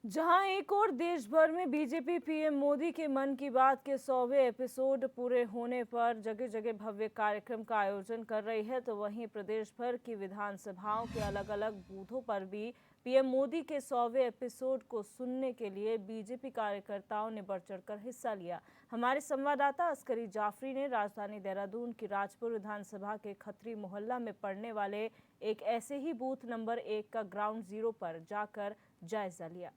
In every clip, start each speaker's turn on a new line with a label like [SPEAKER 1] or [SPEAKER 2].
[SPEAKER 1] जहां एक और देश भर में बीजेपी पीएम मोदी के मन की बात के 100वें एपिसोड पूरे होने पर जगह जगह भव्य कार्यक्रम का आयोजन कर रही है, तो वहीं प्रदेश भर की विधानसभाओं के अलग अलग बूथों पर भी पीएम मोदी के 100वें एपिसोड को सुनने के लिए बीजेपी कार्यकर्ताओं ने बढ़ चढ़कर हिस्सा लिया। हमारे संवाददाता अस्करी जाफरी ने राजधानी देहरादून की राजपुर विधानसभा के खत्री मोहल्ला में पड़ने वाले एक ऐसे ही बूथ नंबर 1 का ग्राउंड जीरो पर जाकर जायजा लिया।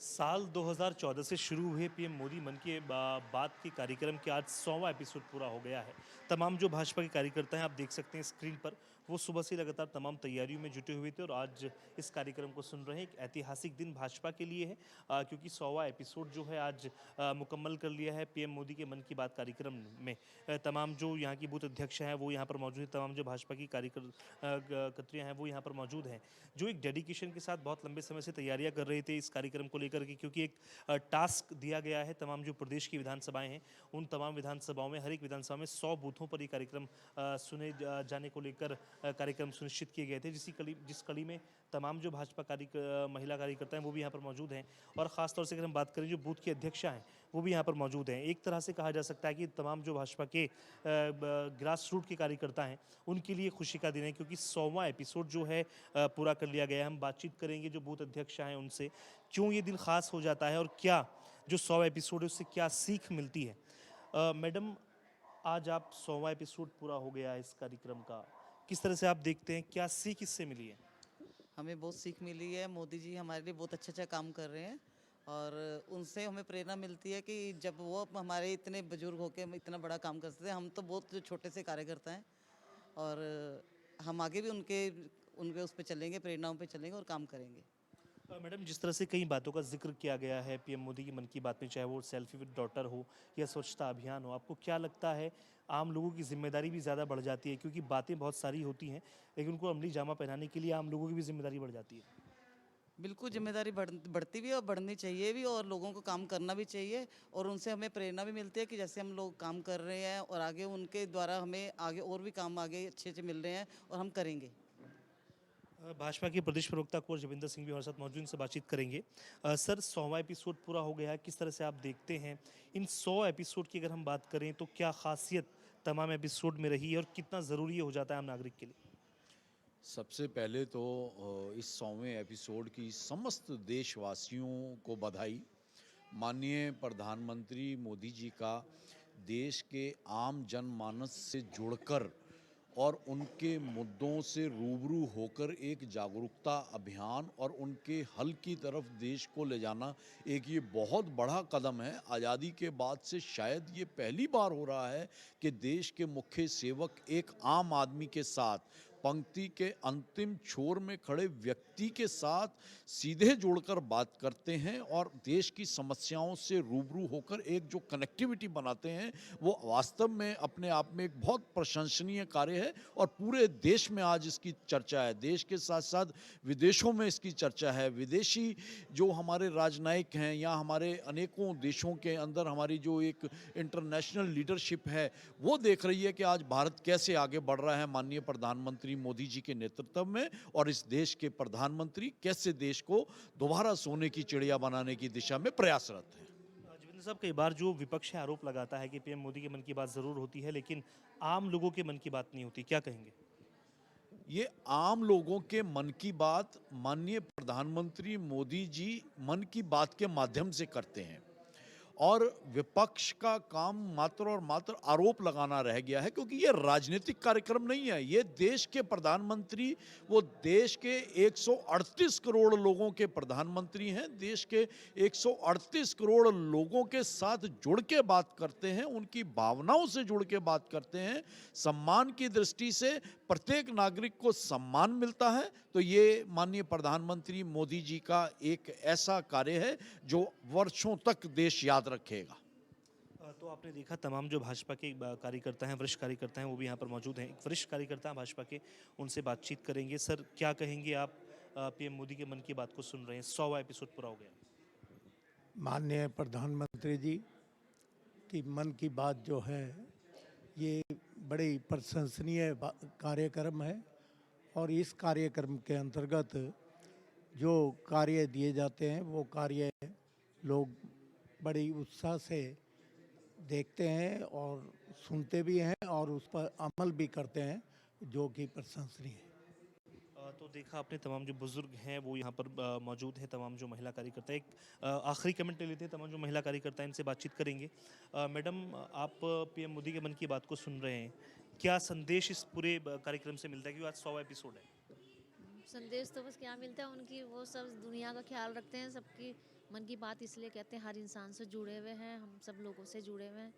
[SPEAKER 2] साल 2014 से शुरू हुए पीएम मोदी मन की बात के कार्यक्रम के आज 100वां एपिसोड पूरा हो गया है। तमाम जो भाजपा के कार्यकर्ता हैं, आप देख सकते हैं स्क्रीन पर, वो सुबह से लगातार तमाम तैयारियों में जुटे हुए थे और आज इस कार्यक्रम को सुन रहे हैं। एक ऐतिहासिक दिन भाजपा के लिए है, क्योंकि 100वां एपिसोड जो है आज मुकम्मल कर लिया है पीएम मोदी के मन की बात कार्यक्रम में। तमाम जो यहाँ की बूथ अध्यक्ष हैं वो यहाँ पर मौजूद हैं, तमाम जो भाजपा की कार्यकर्त्रियाँ हैं वो यहाँ पर मौजूद हैं, जो एक डेडिकेशन के साथ बहुत लंबे समय से तैयारियां कर रहे थे इस कार्यक्रम को लेकर के, क्योंकि एक टास्क दिया गया है। तमाम जो प्रदेश की विधानसभाएं हैं, उन तमाम विधानसभाओं में, हर एक विधानसभा में 100 बूथों पर ये कार्यक्रम सुने जाने को लेकर कार्यक्रम सुनिश्चित किए गए थे, जिस कड़ी में तमाम जो भाजपा महिला कार्यकर्ता हैं वो भी यहाँ पर मौजूद हैं। और ख़ासतौर से अगर हम बात करें, जो बूथ की अध्यक्षा हैं वो भी यहाँ पर मौजूद हैं। एक तरह से कहा जा सकता है कि तमाम जो भाजपा के ग्रास रूट के कार्यकर्ता हैं उनके लिए खुशी का दिन है, क्योंकि 100वां एपिसोड जो है पूरा कर लिया गया है। हम बातचीत करेंगे जो बूथ अध्यक्षा हैं उनसे, क्यों ये दिन खास हो जाता है और क्या जो 100 एपिसोड है उससे क्या सीख मिलती है। मैडम, आज आप 100वां एपिसोड पूरा हो गया है इस कार्यक्रम का, किस तरह से आप देखते हैं, क्या सीख इससे मिली है?
[SPEAKER 3] हमें बहुत सीख मिली है। मोदी जी हमारे लिए बहुत अच्छा काम कर रहे हैं और उनसे हमें प्रेरणा मिलती है कि जब वो हमारे इतने बुजुर्ग होकर इतना बड़ा काम करते थे, हम तो बहुत छोटे से कार्यकर्ता हैं और हम आगे भी उनके उनके उस पे चलेंगे, प्रेरणाओं पे चलेंगे और काम करेंगे।
[SPEAKER 2] मैडम, जिस तरह से कई बातों का जिक्र किया गया है पीएम मोदी की मन की बात में, चाहे वो सेल्फी विद डॉटर हो या स्वच्छता अभियान हो, आपको क्या लगता है आम लोगों की जिम्मेदारी भी ज़्यादा बढ़ जाती है? क्योंकि बातें बहुत सारी होती हैं, लेकिन उनको अमली जामा पहनाने के लिए आम लोगों की भी जिम्मेदारी बढ़ जाती है।
[SPEAKER 3] बिल्कुल जिम्मेदारी बढ़ती भी है और बढ़नी चाहिए भी, और लोगों को काम करना भी चाहिए और उनसे हमें प्रेरणा भी मिलती है कि जैसे हम लोग काम कर रहे हैं और आगे उनके द्वारा हमें आगे और भी काम आगे अच्छे अच्छे मिल रहे हैं और हम करेंगे।
[SPEAKER 2] भाजपा के प्रदेश प्रवक्ता कुंवर जबिंदर सिंह भी हमारे साथ मौजूद, इनसे बातचीत करेंगे। सर, 100वां एपिसोड पूरा हो गया है, किस तरह से आप देखते हैं इन 100 एपिसोड की? अगर हम बात करें तो क्या खासियत तमाम एपिसोड में रही है और कितना ज़रूरी हो जाता है आम नागरिक के लिए?
[SPEAKER 4] सबसे पहले तो इस 100वें एपिसोड की समस्त देशवासियों को बधाई। माननीय प्रधानमंत्री मोदी जी का देश के आम जनमानस से जुड़कर और उनके मुद्दों से रूबरू होकर एक जागरूकता अभियान और उनके हल की तरफ देश को ले जाना, एक ये बहुत बड़ा कदम है। आज़ादी के बाद से शायद ये पहली बार हो रहा है कि देश के मुख्य सेवक एक आम आदमी के साथ, पंक्ति के अंतिम छोर में खड़े व्यक्ति के साथ सीधे जुड़कर बात करते हैं और देश की समस्याओं से रूबरू होकर एक जो कनेक्टिविटी बनाते हैं, वो वास्तव में अपने आप में एक बहुत प्रशंसनीय कार्य है और पूरे देश में आज इसकी चर्चा है। देश के साथ साथ विदेशों में इसकी चर्चा है। विदेशी जो हमारे राजनयिक हैं या हमारे अनेकों देशों के अंदर हमारी जो एक इंटरनेशनल लीडरशिप है, वो देख रही है कि आज भारत कैसे आगे बढ़ रहा है माननीय प्रधानमंत्री मोदी जी के नेतृत्व में, और इस देश के प्रधानमंत्री कैसे देश को दोबारा सोने की चिड़िया बनाने की दिशा में प्रयासरत हैं।
[SPEAKER 2] जबिंदर साहब, कई बार जो विपक्ष है आरोप लगाता है कि पीएम मोदी के मन की बात ज़रूर होती है, लेकिन आम लोगों के मन की बात नहीं होती, क्या कहेंगे?
[SPEAKER 4] ये आम लोगों के मन की बात माननीय प्रधानमंत्री मोदी जी मन की बात के माध्यम से करते हैं और विपक्ष का काम मात्र और मात्र आरोप लगाना रह गया है, क्योंकि ये राजनीतिक कार्यक्रम नहीं है। ये देश के प्रधानमंत्री, वो देश के 138 करोड़ लोगों के प्रधानमंत्री हैं। देश के 138 करोड़ लोगों के साथ जुड़ के बात करते हैं, उनकी भावनाओं से जुड़ के बात करते हैं। सम्मान की दृष्टि से प्रत्येक नागरिक को सम्मान मिलता है, तो ये माननीय प्रधानमंत्री मोदी जी का एक ऐसा कार्य है जो वर्षों तक देश याद रखेगा।
[SPEAKER 2] तो आपने देखा तमाम जो भाजपा के कार्यकर्ता हैं, वरिष्ठ कार्यकर्ता हैं, वो भी यहाँ पर मौजूद हैं। एक वरिष्ठ कार्यकर्ता हैं भाजपा के, उनसे बातचीत करेंगे। सर, क्या कहेंगे आप? पीएम मोदी के मन की बात को सुन रहे हैं, 100वां एपिसोड पूरा हो गया।
[SPEAKER 5] माननीय प्रधानमंत्री जी की मन की बात जो है, ये बड़ी प्रशंसनीय कार्यक्रम है और इस कार्यक्रम के अंतर्गत जो कार्य दिए जाते हैं वो कार्य लोग बड़ी उत्साह से देखते हैं और सुनते भी हैं और उस पर अमल भी करते हैं, जो कि प्रशंसनीय है।
[SPEAKER 2] तो देखा आपने तमाम जो बुजुर्ग हैं वो यहाँ पर मौजूद हैं, तमाम जो महिला कार्यकर्ता हैं। एक आखिरी कमेंट ले लेते हैं, तमाम जो महिला कार्यकर्ता हैं इनसे बातचीत करेंगे। मैडम, आप पीएम मोदी के मन की बात को सुन रहे हैं, क्या संदेश इस पूरे कार्यक्रम से मिलता है, क्योंकि आज 100वां एपिसोड है?
[SPEAKER 6] संदेश तो बस क्या मिलता है, उनकी वो सब दुनिया का ख्याल रखते हैं, सबकी मन की बात इसलिए कहते हैं, हर इंसान से जुड़े हुए हैं, हम सब लोगों से जुड़े हुए हैं,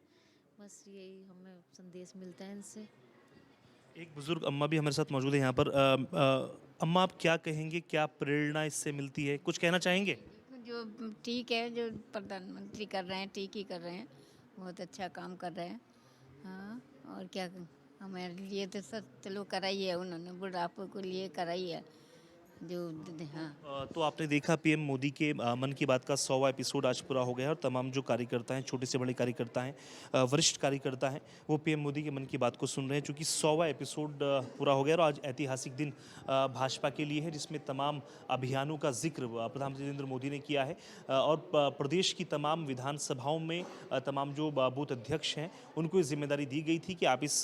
[SPEAKER 6] बस यही हमें संदेश मिलता है इनसे।
[SPEAKER 2] एक बुजुर्ग अम्मा भी हमारे साथ मौजूद है यहाँ पर। अम्मा, आप क्या कहेंगे, क्या प्रेरणा इससे मिलती है, कुछ कहना चाहेंगे?
[SPEAKER 7] जो ठीक है, जो प्रधानमंत्री कर रहे हैं ठीक ही कर रहे हैं, बहुत अच्छा काम कर रहे हैं। हाँ, और क्या हमारे लिए तो सब चलो कराई है उन्होंने, बुढ़ापे को लिए कराई है जो। हाँ,
[SPEAKER 2] तो आपने देखा पीएम मोदी के मन की बात का 100वां एपिसोड आज पूरा हो गया है और तमाम जो कार्यकर्ता हैं, छोटे से बड़े कार्यकर्ता हैं, वरिष्ठ कार्यकर्ता हैं, वो पीएम मोदी के मन की बात को सुन रहे हैं, चूँकि 100वां एपिसोड पूरा हो गया और आज ऐतिहासिक दिन भाजपा के लिए है, जिसमें तमाम अभियानों का जिक्र प्रधानमंत्री नरेंद्र मोदी ने किया है। और प्रदेश की तमाम विधानसभाओं में तमाम जो बूथ अध्यक्ष हैं उनको ये जिम्मेदारी दी गई थी कि आप इस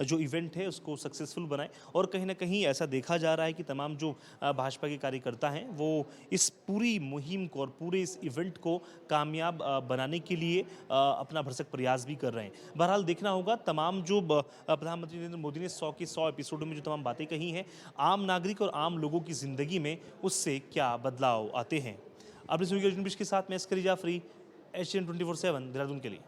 [SPEAKER 2] जो इवेंट है उसको सक्सेसफुल बनाएं। और कहीं ना कहीं ऐसा देखा जा रहा है कि तमाम जो भाजपा के कार्यकर्ता हैं वो इस पूरी मुहिम को और पूरे इस इवेंट को कामयाब बनाने के लिए अपना भरसक प्रयास भी कर रहे हैं। बहरहाल देखना होगा तमाम जो प्रधानमंत्री नरेंद्र मोदी ने 100 के 100 एपिसोडों में जो तमाम बातें कही हैं, आम नागरिक और आम लोगों की ज़िंदगी में उससे क्या बदलाव आते हैं। अब इस के साथ मैं अस्करी जाफरी, एशियन 24/7 देहरादून के लिए।